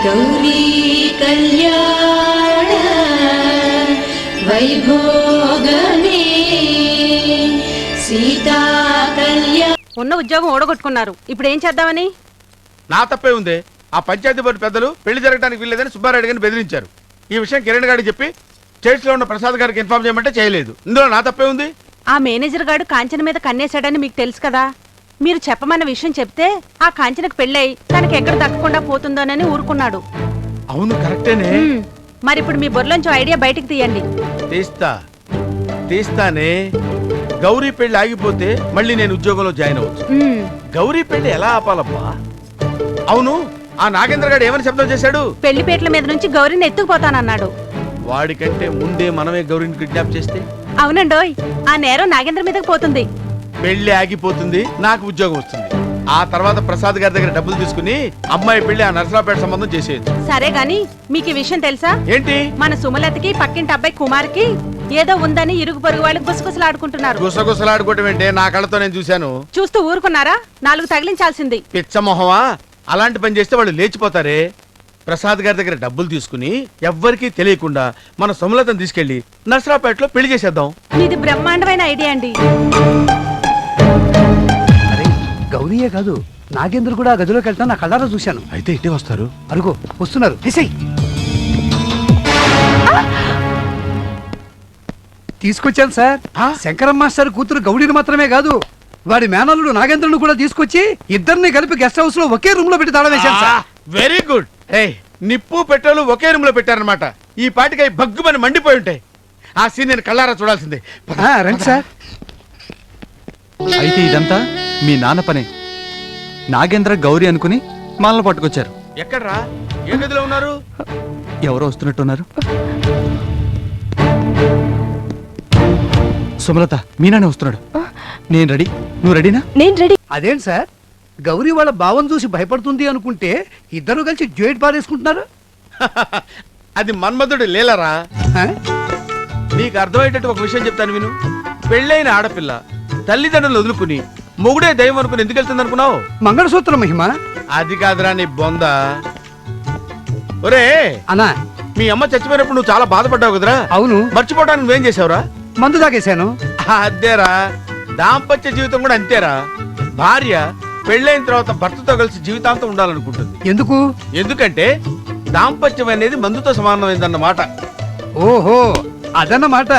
గౌరీ కళ్యాణ వైభోగమే సీతా కళ్యాణ. ఉన్న ఉద్యోగం ఓడగొట్టుకున్నారు, ఇప్పుడు ఏం చేద్దామని? నా తప్పే ఉంది. ఆ పంచాయతీ బోర్డు పెద్దలు పెళ్లి జరగడానికి వీల్లేదని సుబ్బారెడ్డి గారిని బెదిరించారు. ఈ విషయం కిరణ్ గారికి చెప్పి స్టేట్స్ లో ఉన్న ప్రసాద్ గారికి ఇన్ఫార్మ్ చేయమంటే చేయలేదు. ఇందులో నా తప్పే ఉంది. ఆ మేనేజర్ గారు కాంచన మీద కన్నేశాడని మీకు తెలుసు కదా. మీరు చెప్పమన్న విషయం చెప్తే ఆ కాంచనకు పెళ్ళై తనకి ఎక్కడ దక్కకుండా పోతుందోనని ఊరుకున్నాడు. అవును, కరెక్టేనే. మరి ఇప్పుడు మీ బుర్రలోంచి ఐడియా బయటికి తీయండి. తీస్తానే. గౌరీ పెళ్లి ఆగిపోతే మళ్ళీ నేను ఉద్యోగంలో జాయిన్ అవ్వచ్చు. గౌరీ పెళ్లి ఎలా ఆపాలబ్బా? అవును, ఆ నాగేంద్ర గారు ఏమని శబ్దం చేశాడు? పెళ్లిపేటల మీద నుంచి గౌరీని ఎత్తుకుపోతానన్నాడు. వాడికంటే ముందే మనమే గౌరీని కిడ్నాప్ చేస్తే? అవునండోయ్, ఆ నేరం నాగేంద్ర మీదకి పోతుంది. పెళ్లి ఆగిపోతుంది, నాకు ఉద్యోగం వస్తుంది. ఆ తర్వాత ప్రసాద్ గారి దగ్గర డబ్బులు తీసుకుని అమ్మాయి పెళ్లి ఆ నరసరావుపేట సంబంధం చేసేయచ్చు. సరే గాని మీకు ఈ విషయం తెలుసా? ఏంటి? మన సుమలతకి పక్కింటి అబ్బాయి కుమార్కి ఏదో ఉందని ఇరుగు పొరుగు వాళ్ళు గుసగుసలాడుకుంటున్నారు. గుసగుసలాడుకోవటం ఏంటే? నా కళ్ళతో నేను చూశాను. చూస్తూ ఊరుకున్నారా? 4 తగిలించాల్సింది. పిచ్చమొహమా, అలాంటి పని చేస్తే వాళ్ళు లేచిపోతారే. ప్రసాద్ గారి దగ్గర డబ్బులు తీసుకుని ఎవ్వరికీ తెలియకుండా మన సుమలతను తీసుకెళ్లి నరసరావుపేటలో పెళ్లి చేసేద్దాం. ఇది బ్రహ్మాండమైన ఐడియా అండి. గౌరీయే కాదు, నాగేంద్ర కూడా గదిలోకి వెళ్తా నా కళ్ళారా చూశాను. అయితే ఇట్టే వస్తారు. అరుగో వస్తున్నారు. తీసుకొచ్చాను సార్. శంకరం మాస్టర్ కూతురు గౌడీని మాత్రమే కాదు, వాడి మేనల్లుడు నాగేంద్రుని కూడా తీసుకొచ్చి ఇద్దరిని కలిపి గెస్ట్ హౌస్ లో ఒకే రూమ్ లో పెట్టి తాళం వేశాను సార్. Very good. నిప్పు పెట్రోలు ఒకే రూమ్ లో పెట్టారనమాట. ఈ పాటికి బగ్గుమని మండిపోయి ఉంటాయి. ఆ సీన్ నేను కళ్ళారా చూడాల్సిందే. రండి సార్. అయితే ఇదంతా మీ నాన్న పనే. నాగేంద్ర గౌరీ అనుకుని మనల్ని పట్టుకొచ్చారు. ఎక్కడ్రా? ఏ గదిలో ఉన్నారు? ఎవరో వస్తున్నట్టున్నారు. సుమలత, మీ నాన్న వస్తున్నాడు. నేను రెడీ, నువ్వు రెడీనా? నేను రెడీ. అదేంటి సార్, గౌరీ వాళ్ళ భావం చూసి భయపడుతుంది అనుకుంటే ఇద్దరు కలిసి జోయిట్ పారేసుకుంటున్నారు. అది మన్మధుడు లీలరా. నీకు అర్థమయ్యేటట్టు ఒక విషయం చెప్తాను విను. పెళ్ళైన ఆడపిల్ల తల్లిదండ్రులు వదులుకుని మొగుడే దైవం అనుకుని ఎందుకు వెళ్తుంది అనుకున్నావు? మంగళసూత్రం మహిమ. అది కాదురా నీ బొంద. ఒరే అన్నా, మీ అమ్మ చచ్చిపోయినప్పుడు నువ్వు చాలా బాధపడ్డావు కదరా? అవును. మర్చిపోవడానికి నువ్వేం చేసావురా? మందు తాగేశాను. అదేరా, దాంపత్య జీవితం కూడా అంతేరా. భార్య పెళ్ళైన తర్వాత భర్తతో కలిసి జీవితాంతం ఉండాలనుకుంటుంది. ఎందుకు? ఎందుకంటే దాంపత్యం అనేది మందుతో సమానమైందన్నమాట. ఓహో, అదన్నమాట.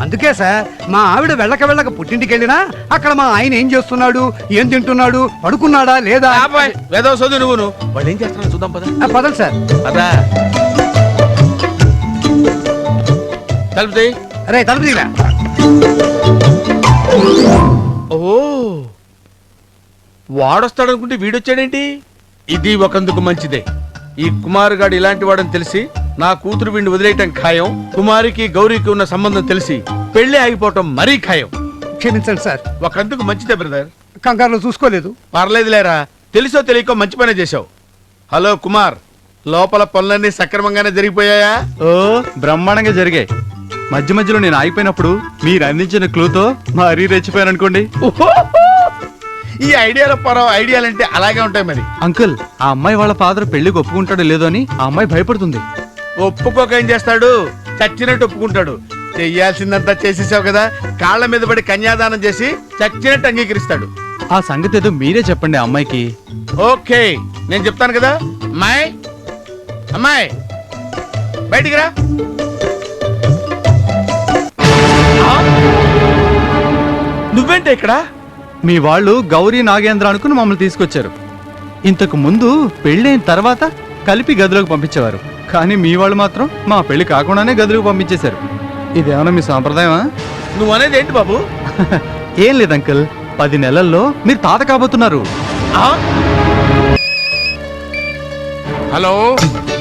అందుకే సార్, మా ఆవిడ వెళ్ళక పుట్టింటికి వెళ్ళినా అక్కడ మా ఆయన ఏం చేస్తున్నాడు, ఏం తింటున్నాడు, పడుకున్నాడా లేదా. వేదో సోదు నువ్వు వాళ్ళు ఏం చేస్తున్నా చూద్దాం పద. పదండి సార్. అదా తలుపుతాయి. అరే తలుపు దిగా. ఓ, వాడొస్తాడనుకుంటే వీడొచ్చాడేంటి? ఇది ఒకందుకు మంచిదే. ఈ కుమార్ గాడు ఇలాంటి వాడని తెలిసి నా కూతురు వీడిని వదిలేయటం ఖాయం. కుమారికి గౌరీకి ఉన్న సంబంధం తెలిసి పెళ్లి ఆగిపోవటం మరీ ఖాయం. క్షమించండి సార్. ఒకందుకు మంచిదే బ్రదర్. కంగారులో చూసుకోలేదు. పర్లేదులేరా, తెలిసో తెలియకో మంచి పనే చేశావు. హలో కుమార్, లోపల పనులన్నీ సక్రమంగానే జరిగిపోయాయా? ఓ, బ్రహ్మాండంగా జరిగాయి. మధ్య మధ్యలో నేను ఆగిపోయినప్పుడు మీరు అందించిన క్లూతో మరీ రెచ్చిపోయాను అనుకోండి. ఈ ఐడియాల పరవ ఐడియాలంటే అలాగే ఉంటాయి మరి. అంకుల్, ఆ అమ్మాయి వాళ్ళ ఫాదర్ పెళ్లికి ఒప్పుకుంటాడో లేదో అని ఆ అమ్మాయి భయపడుతుంది. ఒప్పుకోక ఏం చేస్తాడు? చచ్చినట్టు ఒప్పుకుంటాడు. చెయ్యాల్సిందంతా చేసేసావు కదా, కాళ్ళ మీద పడి కన్యాదానం చేసి చచ్చినట్టు అంగీకరిస్తాడు. ఆ సంగతి ఏదో మీరే చెప్పండి ఆ అమ్మాయికి. ఓకే, నేను చెప్తాను కదా. అమ్మాయి, అమ్మాయి బయటికి రా. నువ్వేంటే ఇక్కడ? మీ వాళ్ళు గౌరీ నాగేంద్ర అనుకుని మమ్మల్ని తీసుకొచ్చారు. ఇంతకు ముందు పెళ్ళైన తర్వాత కలిపి గదిలోకి పంపించేవారు, కానీ మీ వాళ్ళు మాత్రం మా పెళ్లి కాకుండానే గదిలోకి పంపించేశారు. ఇదేమన్నా మీ సాంప్రదాయమా? నువ్వు అనేది ఏంటి బాబు? ఏం లేదు అంకుల్, 10 నెలల్లో మీరు తాత కాబోతున్నారు. హలో,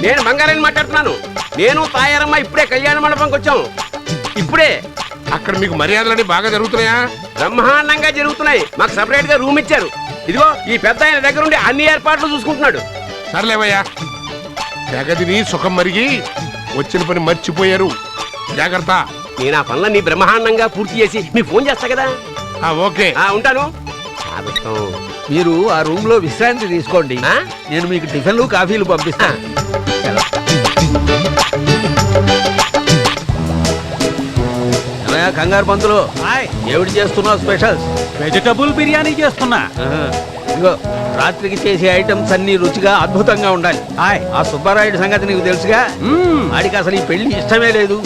నేను బంగారాన్ని మాట్లాడుతున్నాను. నేను తాయారమ్మ ఇప్పుడే కళ్యాణ మండపంకి వచ్చాం. ఇప్పుడే. అక్కడ మీకు మర్యాదలన్నీ బాగా జరుగుతున్నాయా? బ్రహ్మాండంగా జరుగుతున్నాయి. మాకు సెపరేట్ గా రూమ్ ఇచ్చారు. ఇదిగో ఈ పెద్ద ఆయన దగ్గర ఉండి అన్ని ఏర్పాట్లు చూసుకుంటున్నాడు. సర్లేవయ్యా, జగదిని సుఖం మరిగి వచ్చిన పని మర్చిపోయారు. జాగ్రత్త. నేను ఆ పనులన్నీ బ్రహ్మాండంగా పూర్తి చేసి మీకు ఫోన్ చేస్తా కదా. ఓకే, ఉంటాను. మీరు ఆ రూమ్ లో విశ్రాంతి తీసుకోండి. ఆ? నేను మీకు టిఫిన్లు కాఫీలు పంపిస్తాను. ఏమయ్యా కంగారు పంతులు, ఏమిటి చేస్తున్నావు స్పెషల్స్? వెజిటబుల్ బిర్యానీ చేస్తున్నా. ఇదిగో రాత్రికి చేసే ఐటమ్స్ అన్ని రుచిగా అద్భుతంగా ఉండాలి. ఆ సుబ్బారాయుడు సంగతి నీకు తెలుసుగా, వాడికి అసలు ఈ పెళ్లి ఇష్టమే లేదు.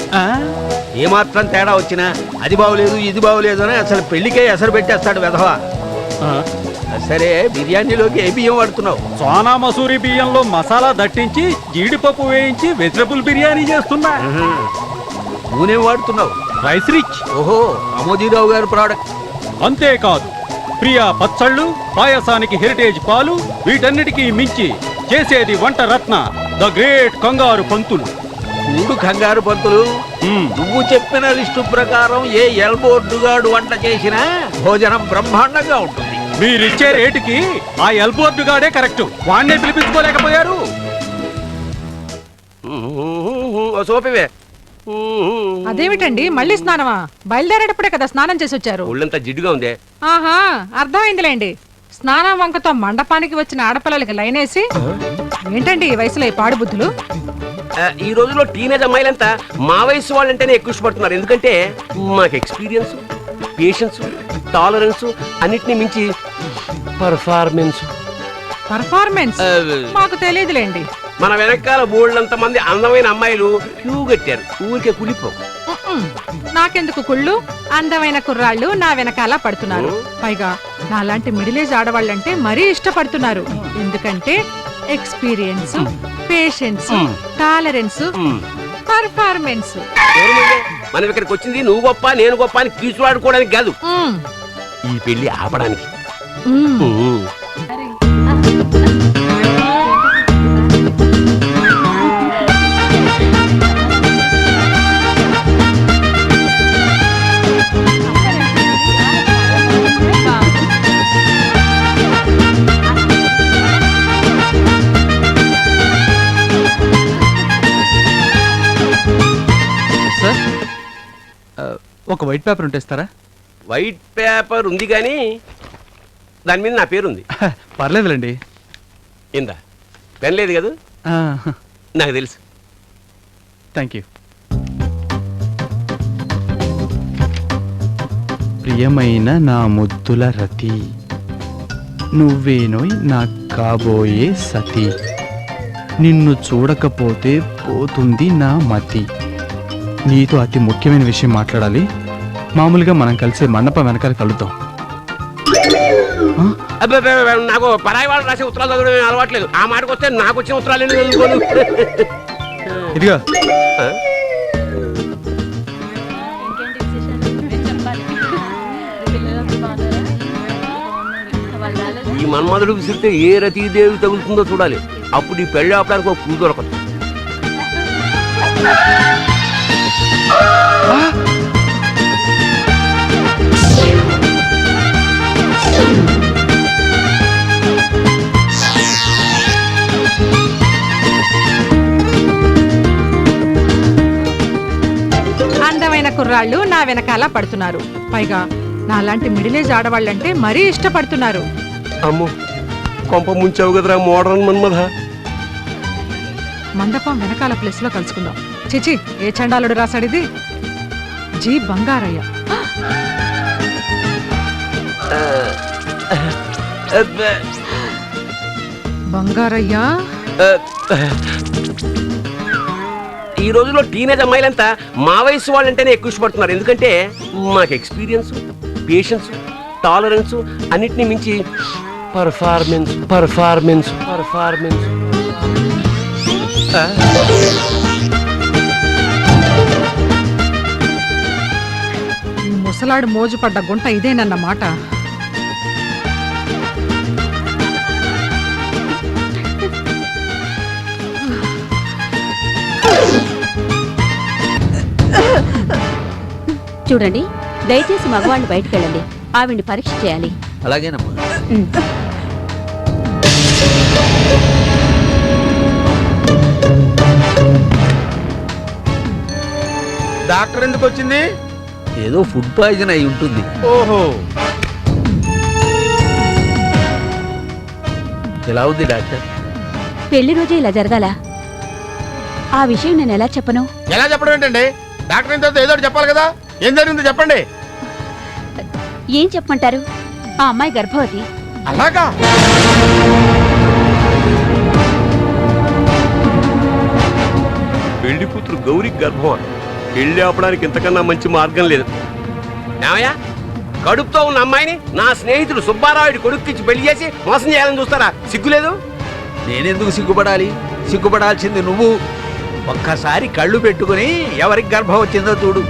ఏమాత్రం తేడా వచ్చినా అది బాగోలేదు ఇది బాగోలేదు అని అసలు పెళ్లికే ఎసరు పెట్టేస్తాడు వెధవా. సరే బిర్యానీలోకి ఏ బియ్యం వాడుతున్నావు? సోనా మసూరి బియ్యంలో మసాలా దట్టించి జీడిపప్పు వేయించి వెజిటబుల్ బిర్యానీ చేస్తున్నా. నూనె వాడుతున్నావు? Rice rich. ఓహో, అమోజీరావు గారి ప్రోడక్ట్. అంతేకాదు, ప్రియా పచ్చళ్ళు, పాయసానికి హెరిటేజ్ పాలు, వీటన్నిటికీ మించి చేసేది వంట రత్న ద గ్రేట్ కంగారు పంతులు. మూడు కంగారు పంతులు, నువ్వు చెప్పిన లిస్టు ప్రకారం ఏ ఎల్బోర్డుగాడు వంట చేసినా భోజనం బ్రహ్మాండంగా ఉంటుంది. మీరిచ్చే రేటుకి ఆ ఎల్బోర్డు గాడే కరెక్ట్. వాణ్ణే పిలిపించుకోలేకపోయారు. సోపివే అదేమిటండి మళ్ళీ స్నానమా? బయలుదేరేటప్పుడే కదా స్నానం చేసి వచ్చారు. ఒళ్ళంతా జిడ్డుగా ఉంది. ఆహా, అర్థమైందిలేండి. స్నానం వంకతో మండపానికి వచ్చిన ఆడపిల్లలకి లైనేసి ఏంటండి ఈ వయసులో ఈ పాడు బుద్ధులు? ఈ రోజుల్లో టీనేజ్ అమ్మాయిలంతా మా వయసు వాళ్ళంటేనే ఎక్కువ ఇష్టపడుతున్నారు. ఎందుకంటే మాకు ఎక్స్పీరియన్స్, పేషెన్స్, టాలరెన్స్ అన్నిటినీ మించి పర్ఫార్మెన్స్. పర్ఫార్మెన్స్ మాకు తెలియదులేండి. మన వెనకాల బోల్డంత మంది అందమైన అమ్మాయిలు క్యూ కట్టారు. ఊరికే కులిపో. నాకెందుకు కుళ్ళు? అందమైన కుర్రాళ్ళు నా వెనకాల పడుతున్నారు. పైగా నాలాంటి మిడిల్ ఏజ్ ఆడవాళ్ళంటే మరీ ఇష్టపడుతున్నారు. ఎందుకంటే ఎక్స్పీరియన్స్, పేషెన్స్, టాలరెన్స్, పర్ఫార్మెన్స్. మనం ఇక్కడికి వచ్చింది నువ్వు గొప్ప నేను గొప్ప అని కీచులాడుకోవడానికి కాదు, ఈ పెళ్లి ఆపడానికి. సార్, ఒక వైట్ పేపర్ ఉంటేస్తారా? వైట్ పేపర్ ఉంది కానీ దాని మీద నా పేరుంది. పర్లేదులేండి. ఇందా పెన్ లేదు కదా? నాకు తెలుసు. Thank you. ప్రియమైన నా ముద్దుల రతి, నువ్వేనోయ్ నా కాబోయే సతి, నిన్ను చూడకపోతే పోతుంది నా మతి. నీతో అతి ముఖ్యమైన విషయం మాట్లాడాలి. మామూలుగా మనం కలిసే మండపం వెనకాల కలుద్దాం. నాకు పరాయి వాళ్ళు రాసే ఉత్తరాలు చదవడం అలవాట్లేదు. ఆ మాటకు వస్తే నాకు వచ్చిన ఉత్తరాలు ఇదిగా ఈ మన్మధుడు విసిరితే ఏ రతీదేవి తగులుతుందో చూడాలి. అప్పుడు ఈ పెళ్లి ఆపడానికి ఒక క్లూ దొరకదు. అందమైన కుర్రాళ్ళు నా వెనకాల పడుతున్నారు. పైగా నాలాంటి మిడిల్ ఏజ్ ఆడవాళ్ళంటే మరీ ఇష్టపడుతున్నారు. అమ్మో, కొంప ముంచావు కదరా మోడర్న్ మన్మధ. మండపం వెనకాల ప్లేస్ లో కలుసుకుందాం. చిచి, ఏ చండాలుడు రాశాడు ఇది? జీ బంగారయ్య. బంగారయ్య, ఈ రోజుల్లో టీనేజ్ అమ్మాయిలంతా మా వయసు వాళ్ళంటేనే ఎక్కువ ఇష్టపడుతున్నారు. ఎందుకంటే మాకు ఎక్స్పీరియన్స్, పేషెన్స్, టాలరెన్స్ అన్నిటినీ మించి పర్ఫార్మెన్స్. పర్ఫార్మెన్స్ పర్ఫార్మెన్స్ ఈ ముసలాడు మోజు పడ్డ గుంట ఇదేనన్నమాట. చూడండి, దయచేసి మగవాడిని బయటికి వెళ్ళండి. ఆవిడ్ని పరీక్ష చేయాలి. అలాగేనమ్మా. డాక్టర్ ఎందుకు వచ్చింది? ఏదో ఫుడ్ పాయిజన్ అయి ఉంటుంది. ఓహో, ఎలా ఉంది డాక్టర్? పెళ్లి రోజే ఇలా జరగాల? ఆ విషయం నేను ఎలా చెప్పను? ఎలా చెప్పడం ఏంటండి? డాక్టర్ అయిన తర్వాత ఏదో ఒకటి చెప్పాలి కదా. ఏం జరిగిందో చెప్పండి. ఏం చెప్పమంటారు? ఆ అమ్మాయి గర్భవతి. అలాగా? పెళ్లి కూతురు గౌరికి గర్భం. పెళ్లి ఆపడానికి ఇంతకన్నా మంచి మార్గం లేదు. ఏమయ్యా, కడుపుతో ఉన్న అమ్మాయిని నా స్నేహితుడు సుబ్బారావుడి కొడుక్కిచ్చి పెళ్లి చేసి మోసం చేయాలని చూస్తారా? సిగ్గులేదు? నేనెందుకు సిగ్గుపడాలి? సిగ్గుపడాల్సింది నువ్వు. ఒక్కసారి కళ్ళు పెట్టుకుని ఎవరికి గర్భం వచ్చిందో చూడు.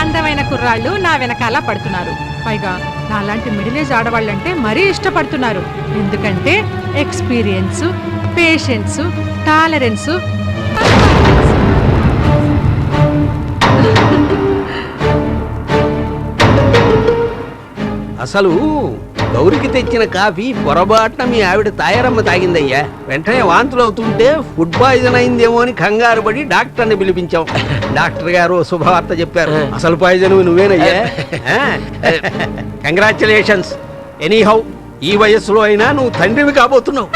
అందమైన కుర్రాళ్ళు నా వెనకాల పడుతున్నారు. పైగా నాలాంటి మిడిల్ ఏజ్ ఆడవాళ్ళంటే మరీ ఇష్టపడుతున్నారు. ఎందుకంటే ఎక్స్పీరియన్స్, పేషెన్స్, టాలరెన్స్. అసలు గౌరికి తెచ్చిన కాఫీ పొరపాటున మీ ఆవిడ తాయారమ్మ తాగిందయ్యా. వెంటనే వాంతులు అవుతుంటే ఫుడ్ పాయిజన్ అయిందేమో అని కంగారు పడి డాక్టర్ని పిలిపించాం. డాక్టర్ గారు శుభవార్త చెప్పారు. అసలు పాయిజన్ నువ్వేనయ్యా. కంగ్రాచులేషన్స్. ఎనీహౌ, ఈ వయస్సులో అయినా నువ్వు తండ్రివి కాబోతున్నావు.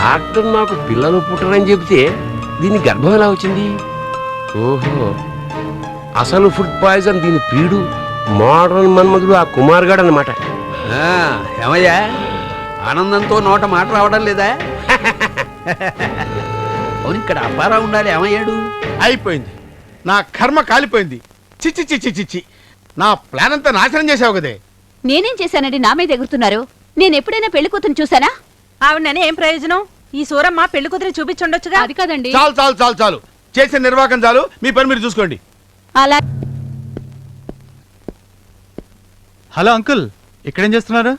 డాక్టర్ నాకు పిల్లలు పుట్టరని చెబితే దీని గర్భం ఎలా వచ్చింది? ఓహో, అసలు ఫుడ్ పాయిజన్ దీని పీడు మోడర్న్ మన్మధుడు ఆ కుమార్ గాడు అన్నమాట. ఏమయ్యా, ఆనందంతో నోట మాట రావడం లేదా? అవును, ఇక్కడ అప్పారా ఉండాలి. ఏమయ్యాడు? అయిపోయింది. నా కర్మ కాలిపోయింది. చిచ్చి చిచ్చి చిచ్చి, నా ప్లాన్ అంతా నాశనం చేసావు కదే. నేనేం చేశానండి నా మీద ఎగురుతున్నారు? నేను ఎప్పుడైనా పెళ్లి కూతురు చూసానా? ఆవిడని ఏం ప్రయోజనం? ఈ సూరమ్మ పెళ్లి కూతురు చూపించుండొచ్చుగా. అది కాదండి. చాలు చాలు చాలు చాలు, చేసే నిర్వాహకం చాలు. మీ పని మీరు చూసుకోండి. అలా హలో అంకుల్, ఇక్కడేం చేస్తున్నారు?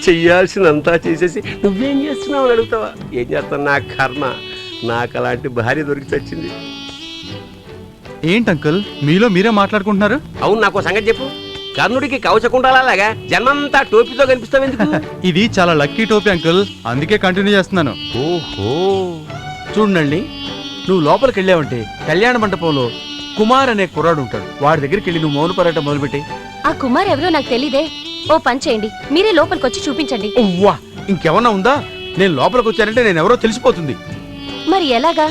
చెయ్యాల్సినంతా చేసేసి నువ్వేం చేస్తున్నావు అని అడుగుతావా? ఏం చేస్తాను, నా కర్మ. నాకు అలాంటి భార్య దొరికి చచ్చింది. ఏంటి అంకుల్, మీలో మీరే మాట్లాడుకుంటున్నారు? అవును, నాకు సంగతి చెప్పు. కర్ణుడికి కవచకుండాలాగా జన్మంతా టోపీతో కనిపిస్తావు ఎందుకు? ఇది చాలా లక్కీ టోపీ అంకుల్, అందుకే కంటిన్యూ చేస్తున్నాను. ఓహో, చూడండి, నువ్వు లోపలికి వెళ్ళావంటే కళ్యాణ మండపంలో కుమార్ అనే కుర్రాడు ఉంటాడు. వాడి దగ్గరికి వెళ్ళి నువ్వు మౌన పర్యటన మొదలుపెట్టి. ఆ కుమార్ ఎవరో నాకు తెలీదే. ఓ పని చేయండి, మీరే లోపలికి వచ్చి చూపించండి. ఓవ్వా, ఇంకేమన్నా ఉందా? నేను లోపలికి వచ్చానంటే నేను ఎవరో తెలిసిపోతుంది. మరి ఎలాగా?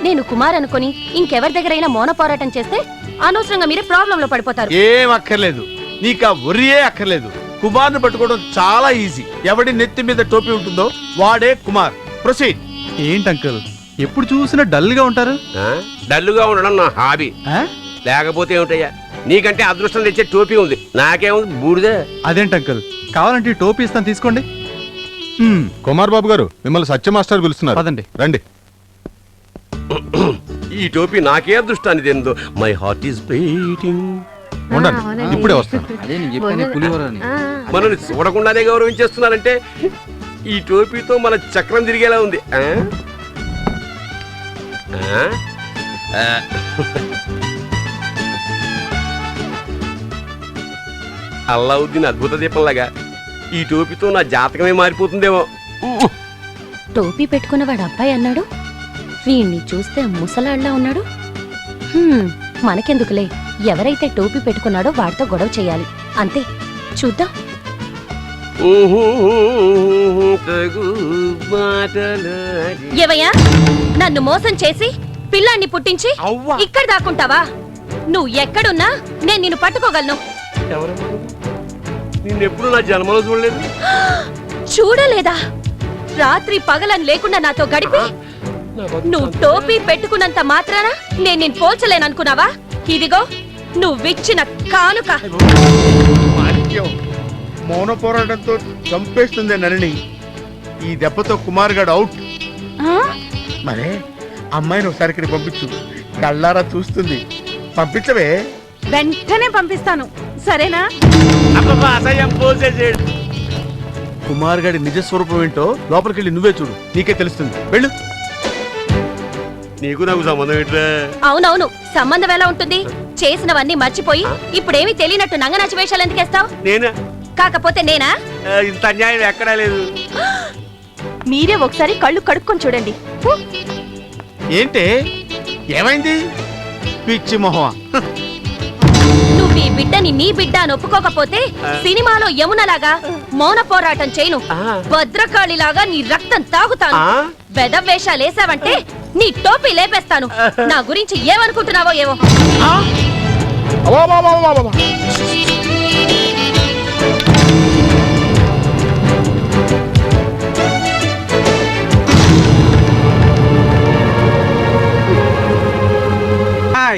నేను కుమార్ అనుకుని ఇంకెవరి దగ్గరైనా మౌన పోరాటం చేస్తే అనవసరంగా మీరే ప్రాబ్లం లో పడిపోతారు. ఏం అక్కర్లేదు, నీకు ఆ ఒరియే అక్కర్లేదు. కుమార్ని పట్టుకోవడం చాలా ఈజీ. ఎవడి నెత్తి మీద టోపీ ఉంటుందో వాడే కుమార్. ప్రొసీడ్. ఏంటి అంకుల్, ఎప్పుడు చూసినా డల్ గా ఉంటారు? డల్లుగా ఉండడం నా హాబీ. ఆ? లేకపోతే ఏమిటయ్యా, నీకంటే అదృష్టం తెచ్చే టోపీ ఉంది, నాకేముంది బూడిదే. అదేంటి అంకుల్, కావాలంటే ఈ టోపీ ఇస్తాను, తీసుకోండి. కుమార్ బాబు గారు, మిమ్మల్ని సత్య మాస్టర్ పిలుస్తున్నారు. పదండి. రండి. ఈ టోపీ నాకే అదృష్టాన్ని తిందో. My heart is beating. ఉండండి, ఇప్పుడే వస్తాను. మనల్ని చూడకుండానే గౌరవించేస్తున్నారంటే ఈ టోపీతో మన చక్రం తిరిగేలా ఉంది. అల్లావుద్దీన్ అద్భుత దీపంలాగా ఈ టోపీతో నా జాతకమే మారిపోతుందేమో. టోపీ పెట్టుకున్నవాడు అబ్బాయి అన్నాడు, వీణ్ణి చూస్తే ముసలాళ్ళ ఉన్నాడు. మనకెందుకులే, ఎవరైతే టోపీ పెట్టుకున్నాడో వాడితో గొడవ చేయాలి, అంతే. చూద్దాం. ఏవయ్యా, నన్ను మోసం చేసి పిల్లాన్ని పుట్టించి ఇక్కడ దాక్కుంటావా? నువ్వు ఎక్కడున్నా నేను నిన్ను పట్టుకోగలను. నిన్నెప్పుడు నా జన్మలో చూడలేదు. చూడలేదా? రాత్రి పగలని లేకుండా నాతో గడిపి నువ్వు టోపీ పెట్టుకున్నంత మాత్రాన నేను నిన్ను పోల్చలేననుకున్నావా? ఇదిగో నువ్విచ్చిన కానుక. మౌన పోరాటంతో చంపేస్తుంది నరిని. ఈ దెబ్బతో కుమార్ గడు అవుట్. మరే అమ్మాయిని ఒకసారి ఇక్కడ పంపించు, కళ్ళారా చూస్తుంది. పంపించవే. వెంటనే పంపిస్తాను, సరేనా? కుమార్ గడి నిజ స్వరూపం ఏంటో లోపలికి వెళ్ళి నువ్వే చూడు, నీకే తెలుస్తుంది. వెళ్ళు. నీకు నాకు సంబంధం ఏంట్రా? అవునవును, సంబంధం ఎలా ఉంటుంది? చేసినవన్నీ మర్చిపోయి ఇప్పుడేమీ తెలియనట్టు నంగనాచి వేషాలు ఎందుకేస్తావు? నేనా? కాకపోతే నేనా? ఇంత అన్యాయం ఎక్కడా లేదు. మీరే ఒకసారి కళ్ళు కడుక్కొని చూడండి. ఏంటే ఏమైంది పిచ్చి మొహమా? నువ్వు ఈ బిడ్డని నీ బిడ్డ అని ఒప్పుకోకపోతే సినిమాలో యమునలాగా మౌన పోరాటం చేయను, భద్రకాళిలాగా నీ రక్తం తాగుతాను. వేషాలేసావంటే నీ టోపీ లేపేస్తాను. నా గురించి ఏమనుకుంటున్నావో ఏవో.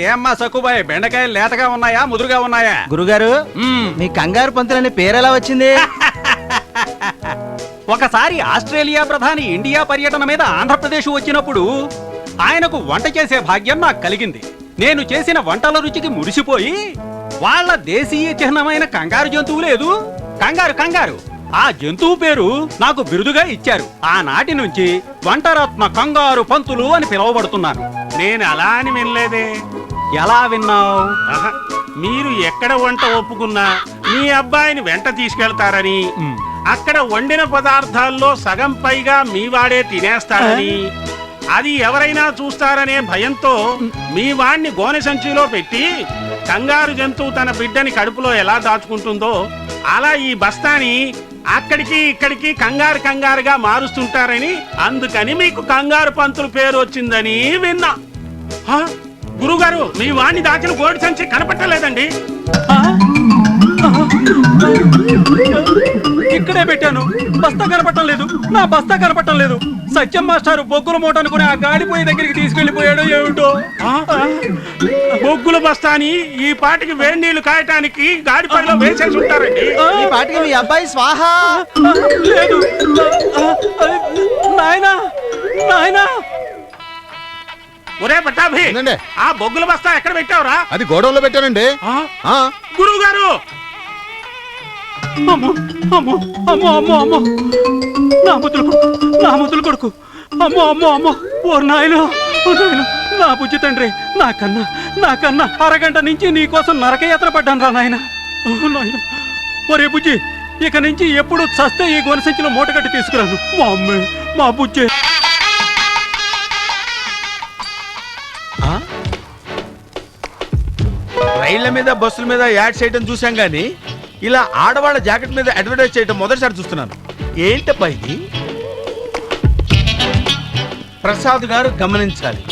ఏమ్మా సక్కుబాయ్, బెండకాయలు లేతగా ఉన్నాయా ముదురుగా ఉన్నాయా? గురుగారు మీ కంగారు పంతులని పేరెలా వచ్చింది? ఒకసారి ఆస్ట్రేలియా ప్రధాని ఇండియా పర్యటన మీద ఆంధ్రప్రదేశ్ వచ్చినప్పుడు ఆయనకు వంట చేసే భాగ్యం నాకు కలిగింది. నేను చేసిన వంటల రుచికి మురిసిపోయి వాళ్ళ దేశీయ చిహ్నమైన కంగారు జంతువు లేదు, కంగారు కంగారు, ఆ జంతువు పేరు నాకు బిరుదుగా ఇచ్చారు. ఆనాటి నుంచి వంటరత్న కంగారు పంతులు అని పిలువబడుతున్నాను. నేను అలా అని వినలేదే. ఎలా విన్నావు? మీరు ఎక్కడ వంట ఒప్పుకున్నా మీ అబ్బాయిని వెంట తీసుకెళ్తారని, అక్కడ వండిన పదార్థాల్లో సగం పైగా మీ వాడే తినేస్తాడని, అది ఎవరైనా చూస్తారనే భయంతో మీ వాణ్ణి గోనె సంచిలో పెట్టి కంగారు జంతువు తన బిడ్డని కడుపులో ఎలా దాచుకుంటుందో అలా ఈ బస్తాని అక్కడికి ఇక్కడికి కంగారు కంగారుగా మారుస్తుంటారని, అందుకని మీకు కంగారు పంతులు పేరు వచ్చిందని విన్నా. గురుగారు, మీ వాణ్ణి దాచిన గోడి సంచి కనపట్టలేదండి. ఇక్కడే పెట్టాను, బస్తా కనపడటం లేదు, నా బస్తా కనపడటం లేదు. సత్యం మాస్టారు బొగ్గుల మూట అనుకుని ఆ గాడిపోయి దగ్గరికి తీసుకెళ్లిపోయాడు ఏమిటో. బొగ్గుల బస్తాని ఈ పాటికి వేడి నీళ్లు కాయటానికి గాడిపైలో వేసేసి ఉంటారండి. ఈ పాటికి మీ అబ్బాయి స్వాహా. లేదు నాయనా, నాయనా. ఒరే పట్టాభి, ఆ బొగ్గుల బస్తా ఎక్కడ పెట్టావురా? అది గోడౌన్లో పెట్టానండి. గురువు గారు, అమ్మో అమ్మో అమ్మో అమ్మో అమ్మో, నా ముద్దులు కొడుకు, అమ్మో అమ్మో అమ్మో, ఓ నాయనో, ఓ నాయనో, నా బుజ్జి తండ్రి, నా కన్నా అరగంట నుంచి నీకోసం నరకయాత్ర పడ్డాను రా నాయన. ఒరే బుజ్జి, ఇక నుంచి ఎప్పుడు చస్తే ఈ గొన సంచిలో మూట కట్టి తీసుకురాను. మా అమ్మే, మా బుజ్జి. రైళ్ల మీద బస్సుల మీద యాడ్ చేయడం చూసాం గానీ ఇలా ఆడవాళ్ళ జాకెట్ మీద అడ్వర్టైజ్ చేయడం మొదటిసారి చూస్తున్నాను. ఏంటబ్బా ఇది? ప్రసాద్ గారు గమనించాలి,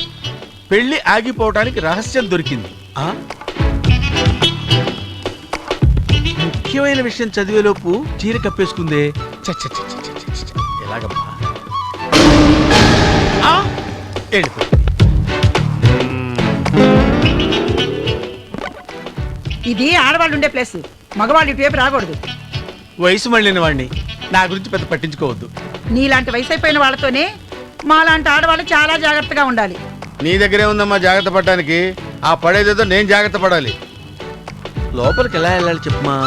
పెళ్లి ఆగిపోవటానికి రహస్యం దొరికింది. ముఖ్యమైన విషయం చదివేలోపు చీర కప్పేసుకుందే. ఎలాగమ్మా? ఇది ఆడవాళ్ళు ఉండే ప్లేస్, మగవాళ్ళు ఇటువైపు రాకూడదు. వయసు మళ్ళిన వాడిని, నా గురించి పెద్ద పట్టించుకోవద్దు. నీలాంటి వయసు అయిపోయిన వాళ్ళతోనే మాలాంటి ఆడవాళ్ళు చాలా జాగ్రత్తగా ఉండాలి. నీ దగ్గరే ఉందమ్మా జాగ్రత్త పడడానికి. ఆ పడేదేదో నేను జాగ్రత్త పడాలి. లోపలికి ఎలా వెళ్ళాలి చెప్పమా?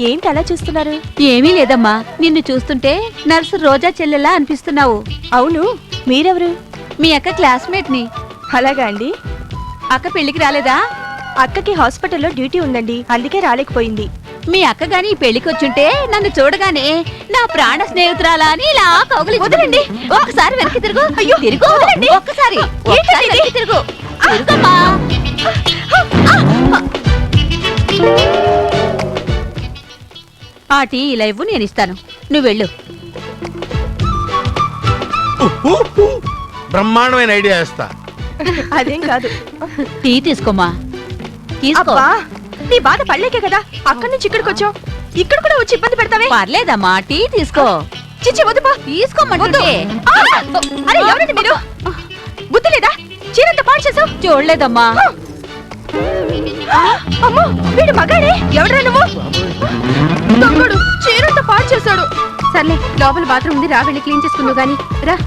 ఏంటి అలా చూస్తున్నారు? ఏమీ లేదమ్మా, నిన్ను చూస్తుంటే నర్సు రోజా చెల్లెలా అనిపిస్తున్నావు. అవును, మీరెవరు? మీ అక్క క్లాస్మేట్ ని. అలాగా అండి. అక్క పెళ్లికి రాలేదా? అక్కకి హాస్పిటల్లో డ్యూటీ ఉందండి, అందుకే రాలేకపోయింది. మీ అక్క గాని ఈ పెళ్లికి వచ్చుంటే నన్ను చూడగానే నా ప్రాణ స్నేహితురాలా అని ఇలా కౌగిలి. వదలండి, ఒక్కసారి వెనక్కి తిరుగు. అయ్యో తిరుగు, వదలండి, ఒక్కసారి వెనక్కి తిరుగు. తిరుగమ్మా. ఆ టీ ఇలా ఇవ్వు, నేను ఇస్తాను, నువ్వు వెళ్ళు. బ్రహ్మాండమైన ఐడియా ఇస్తా. అదేం కాదు, టీ తీసుకోమా. తీసుకో. నీ బాధ పడలేకే కదా అక్కడి నుంచి ఇక్కడికి వచ్చావు. ఇక్కడ కూడా వచ్చి ఇబ్బంది పెడతావే. పర్లేదమ్మా, టీ తీసుకో. చిచ్చి వద్దుపా, తీసుకోమంటుంటే. అరే ఎవరండి మీరు? బుద్ధి లేదా? చీరంతా పాడు చేసావు. చూడలేదమ్మా. అమ్మో, వీడు మగాడే. ఎవడ్రా నువ్వు? దొంగడు, చీరంతా పాడు చేశాడు. సర్లే, లోపల బాత్రూమ్ ఉంది, రా వెళ్ళి క్లీన్ చేసుకుందావు గాని. రా.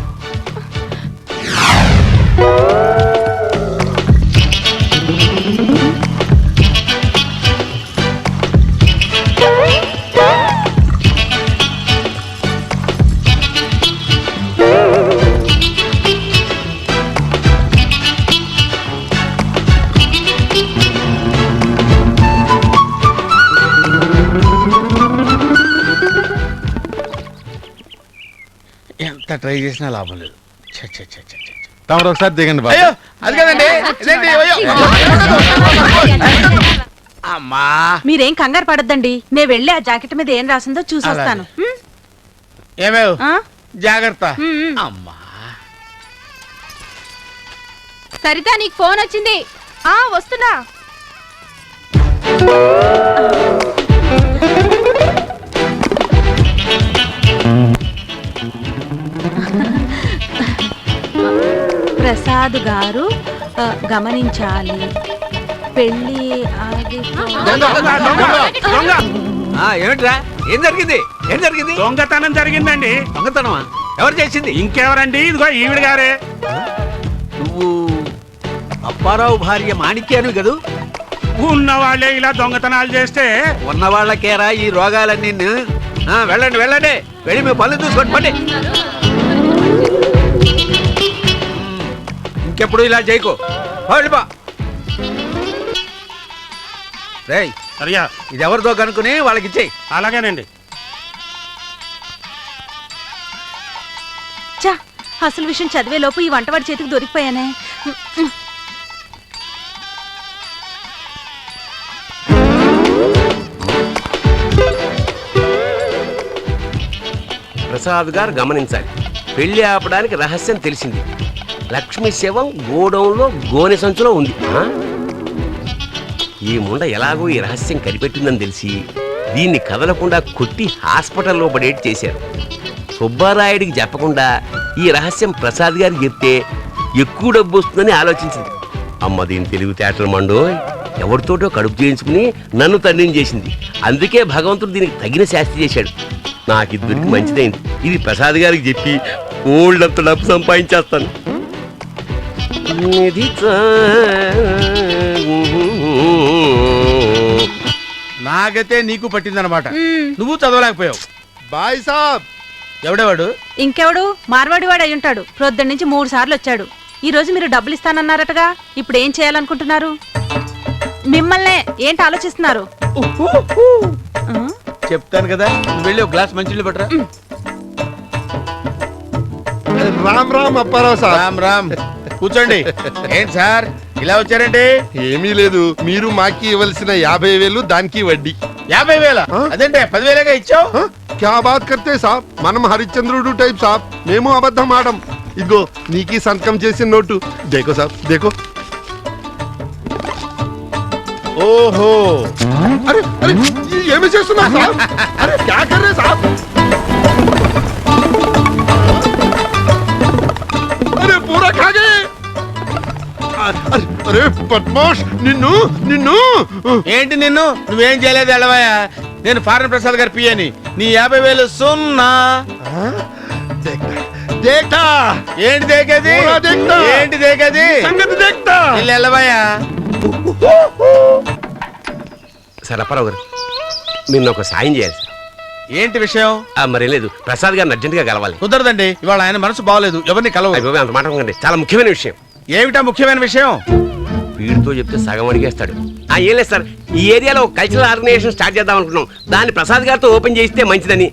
ఎంత ట్రై చేసినా లాభం లేదు. ఛ, ఛ, ఛ, ఛ, ఛ. తమరు ఒకసారి దిగండి బాబు. అయ్యో అది కదండి ఇదేంటి? అయ్యో. అమ్మా మీరేం కంగారు పడద్దండి, నేను వెళ్ళి ఆ జాకెట్ మీద ఏం రాసిందో చూసొస్తాను. ఏమేవ్ ఆ? జాగ్రత్త. ఉమ్. అమ్మా సరిత నీకు ఫోన్ వచ్చింది. వస్తున్నా. ప్రసాద్ గారు గమనించాలి, పెళ్లి ఏమిట్రా, ఏం జరిగింది? ఏం జరిగింది? దొంగతనం జరిగిందండి. దొంగతనమా? ఎవరు చేసింది? ఇంకెవరండి, ఇదిగో ఈవిడ గారే. నువ్వు అప్పారావు భార్య మాణిక్యాను కదూ? ఉన్న వాళ్ళే ఇలా దొంగతనాలు చేస్తే ఉన్న వాళ్ళకేరా ఈ రోగాలన్నీ. వెళ్ళండి వెళ్ళండి, వెళ్ళి మీ పనులు చూసుకోండి పండి. ఇంకెప్పుడు ఇలా చేయకు. వెళ్ళిపో. రేయ్, సరియా ఇది ఎవరిదో కనుక్కుని వాళ్ళకి ఇచ్చేయి. అలాగేనండి. చా, అసలు విషయం చదివే లోపు ఈ వంటవాడి చేతికి దొరికిపోయానే. ప్రసాద్ గారు గమనించాలి, పెళ్లి ఆపడానికి రహస్యం తెలిసింది. లక్ష్మి శవం గోడౌన్లో గోనె సంచులో ఉంది. ఈ ముండ ఎలాగో ఈ రహస్యం కనిపెట్టిందని తెలిసి దీన్ని కదలకుండా కొట్టి హాస్పిటల్లో పడేటి చేశారు. సుబ్బారాయుడికి చెప్పకుండా ఈ రహస్యం ప్రసాద్ గారికి చెప్తే ఎక్కువ డబ్బు వస్తుందని ఆలోచించింది. అమ్మ దీని తెలివితేటలు మండోయ్, ఎవరితోటో కడుపు చేయించుకుని నన్ను తండ్రిని చేసింది. అందుకే భగవంతుడు దీనికి తగిన శాస్తి చేశాడు. నాకు ఇది దొరికి మంచిదైంది. ఇది ప్రసాద్ గారికి చెప్పి ఓల్డ్ అంత డబ్బు సంపాదించేస్తాను. నాగతే నీకు పట్టిందనమాట. నువ్వు చదవలేకపోయావు. బాయ్ సాబ్. ఎవడేవాడు? ఇంకెవడు? మార్వాడి వాడు అయి ఉంటాడు. ప్రొద్దున నుంచి 3 సార్లు వచ్చాడు. ఈ రోజు మీరు డబ్బులు ఇస్తానన్నారటగా, ఇప్పుడు ఏం చేయాలనుకుంటున్నారు? మిమ్మల్నే ఏంటి ఆలోచిస్తున్నారు? చెప్తాను కదా, నువ్వు వెళ్ళి ఒక గ్లాస్ మంచినీళ్ళు పట్టరా. రామ్ రామ్ అప్పారావు సార్. రామ్ రామ్, కూర్చోండి. ఏంటి సార్ ఇలా వచ్చారండి? ఏమీ లేదు, మీరు మాకి ఇవ్వాల్సిన 50,000 దానికి వడ్డీ. 50,000? అదేంటే 10,000గా ఇచ్చావు? క్యా బాత్ కర్తే సాబ్, మనం హరిశ్చంద్రుడు టైప్ సాబ్, మేము అబద్ధం ఆడం. ఇదిగో నీకి సంతకం చేసిన నోటు. దేకో సాబ్ దేకో. ఓహో, అరే అరే ఏమి చేస్తున్నా సాబ్? అరే క్యా కర్ రే సాబ్? అరే పూరా ఖా గయే. అరే పద్మాష్, నిన్ను నిన్ను ఏంటి నిన్ను? నువ్వేం చేయలేదు ఎడవయ్యా. నేను ఫారెన్ ప్రసాద్ గారి పియని. నీ 50,000 సున్నా. దేక్తా. ఏంటి దేకేది? పూరా దేక్తా. ఏంటి దేకేది? సంగతి దేక్తా. వెళ్ళవయ్యా. సార్ అప్పారావు గారు, మీరు నాకు సాయం చేయాలి సార్. ఏంటి విషయం? మరేం లేదు, ప్రసాద్ గారిని అర్జెంట్గా కలవాలి. కుదరదండి, ఇవాళ ఆయన మనసు బాగోలేదు. ఎవరిని కలవ. అయిపోయి అంత మాట అనకండి. చాలా ముఖ్యమైన విషయం. ఏమిటా ముఖ్యమైన విషయం? వీడితో చెప్తే సగం అడిగేస్తాడు. ఏం లేదు సార్, ఈ ఏరియాలో ఒక కల్చరల్ ఆర్గనైజేషన్ స్టార్ట్ చేద్దాం అనుకున్నాం. దాన్ని ప్రసాద్ గారితో ఓపెన్ చేస్తే మంచిదని.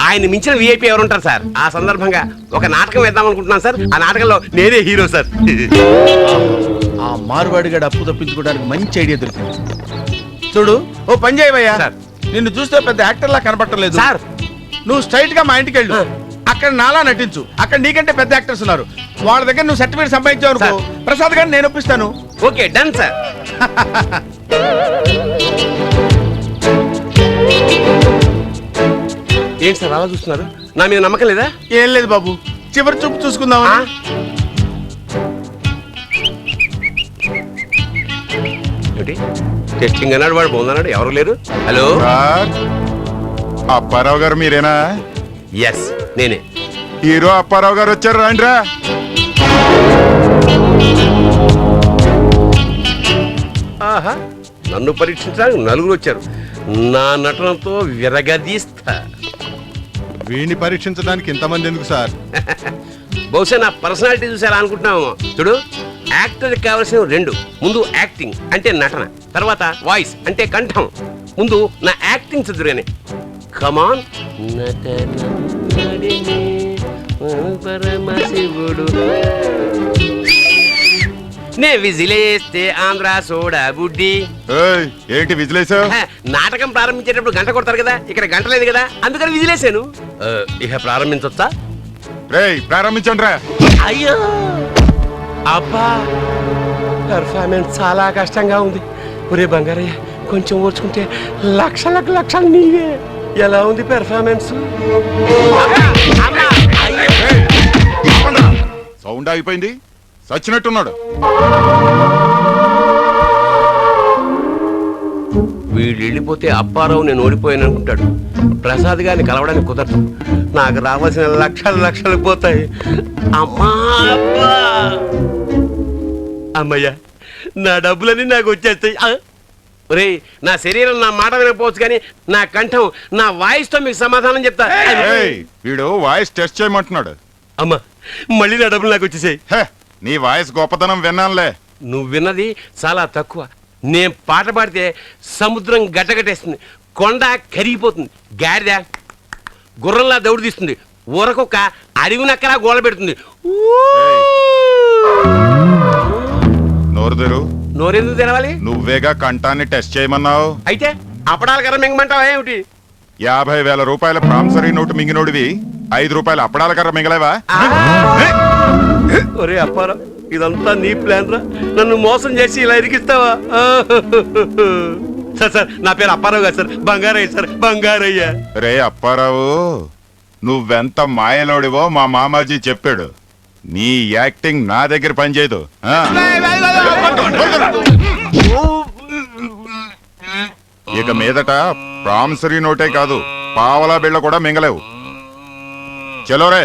ఆయన మించిన విఐపీ ఎవరు ఉంటారు సార్? ఆ సందర్భంగా ఒక నాటకం వేద్దాం అనుకుంటున్నాను సార్. ఆ నాటకంలో నేనే హీరో సార్. ఆ మార్వాడిగాడు అప్పు తప్పించుకోవడానికి మంచి ఐడియా దొరికింది. చూడు, ఓ పని చేయవయ్యా. నిన్ను చూస్తే పెద్ద యాక్టర్ లా కనపడలేదు సార్. నువ్వు స్ట్రైట్ గా మా ఇంటికి వెళ్ళు. అక్కడ నాలా నటించు. అక్కడ నీకంటే పెద్ద యాక్టర్స్ ఉన్నారు. వాళ్ళ దగ్గర నువ్వు సర్టిఫికేట్ సంపాదించావు అనుకో, ప్రసాద్ గారిని నేను ఒప్పిస్తాను. Okay done sir. ఏంటి సార్ అలా చూస్తున్నారు? నా మీద నమ్మకం లేదా? ఏం లేదు బాబు, చివరి చూపు చూసుకుందామా? ఏంటి టెస్టింగ్ అన్నాడు, వాడు బాగుందన్నాడు, ఎవరు లేరు. హలో అప్పారావు గారు మీరేనా? ఎస్ నేనే. హీరో అప్పారావు గారు వచ్చారు, రాండ్రా. ఆహా, నన్ను పరీక్షించడానికి 4 వచ్చారు. నా నటనతో విరగదీస్తా. వీడిని పరీక్షించడానికి ఇంతమంది ఎందుకు సార్? బహుశా నా పర్సనాలిటీ చూసారా అనుకుంటున్నాము. చూడు, యాక్టర్కి కావాల్సిన 2. ముందు యాక్టింగ్ అంటే నటన, తర్వాత వాయిస్ అంటే కంఠం. ముందు నా యాక్టింగ్ చదువుగానే. కమాన్. శివుడు నే విజిలేస్తే ఆంధ్ర సోడా బుడ్డి. ఏంటి విజిలేసావు? నాటకం ప్రారంభించేటప్పుడు గంట కొడతారు కదా, ఇక్కడ గంట లేదు కదా, అందుకని విజిలేసాను. ఇక ప్రారంభించొచ్చా? రేయ్ ప్రారంభించండి రా. అయ్యో అబ్బా, పెర్ఫార్మెన్స్ చాలా కష్టంగా ఉంది. ఒరే బంగారయ్య, కొంచెం ఓర్చుకుంటే లక్షలకు లక్షలు నీవే. ఎలా ఉంది పెర్ఫార్మెన్స్? సౌండ్ ఆగిపోయింది, సచ్చినట్టున్నాడు. వీళ్ళు వెళ్ళిపోతే అప్పారావు నేను ఓడిపోయాను అనుకుంటాడు. ప్రసాద్ గారిని కలవడానికి కుదరదు. నాకు రావాల్సిన లక్షలు లక్షలు పోతాయి. అమ్మా అబ్బా. అమ్మయ్యా, నా డబ్బులన్నీ నాకు వచ్చేస్తాయి. రే, నా శరీరం నా మాట వినకపోవచ్చు, కానీ నా కంఠం, నా వాయిస్తో మీకు సమాధానం చెప్తా. వీడు వాయిస్ టెస్ట్ చేయమంటున్నాడు. అమ్మా, మళ్ళీ నా డబ్బులు నాకు వచ్చేసాయి. నీ వాయిస్ గొప్పతనం విన్నానులే. నువ్వు విన్నది చాలా తక్కువ. నేను పాట పాడితే సముద్రం గడ్డగట్టేస్తుంది, కొండ కరిగిపోతుంది, గాడిద గుర్రంలా దౌడు తీస్తుంది, ఊరకొక్క అడవి నక్కలా గోల పెడుతుంది. నోరు నోరెందుకు తెరవాలి? నువ్వేగా కంఠాన్ని టెస్ట్ చేయమన్నావు. అయితే అప్పడాల కర్ర మింగమంటావా ఏమిటి? 50,000 రూపాయల ప్రామిసరీ నోటు మింగినోడివి 5 రూపాయల అప్పడాల కర్ర మింగలేవా? ఒరే అప్పారా, ఇదంతా నీ ప్లాన్ రా. నన్ను మోసం చేసి ఇలా ఇరికిస్తావా? సార్ సార్, నా పేరు అప్పారావు కాదు సార్, బంగారయ్య సార్, బంగారయ్య. రే అప్పారావు, నువ్వెంత మాయలోడివో మా మామాజీ చెప్పాడు. నీ యాక్టింగ్ నా దగ్గర పనిచేయదు. ఇక మీదట ప్రామిసరీ నోటే కాదు, పావలా బిళ్ళ కూడా మింగలేవు. చలో రే.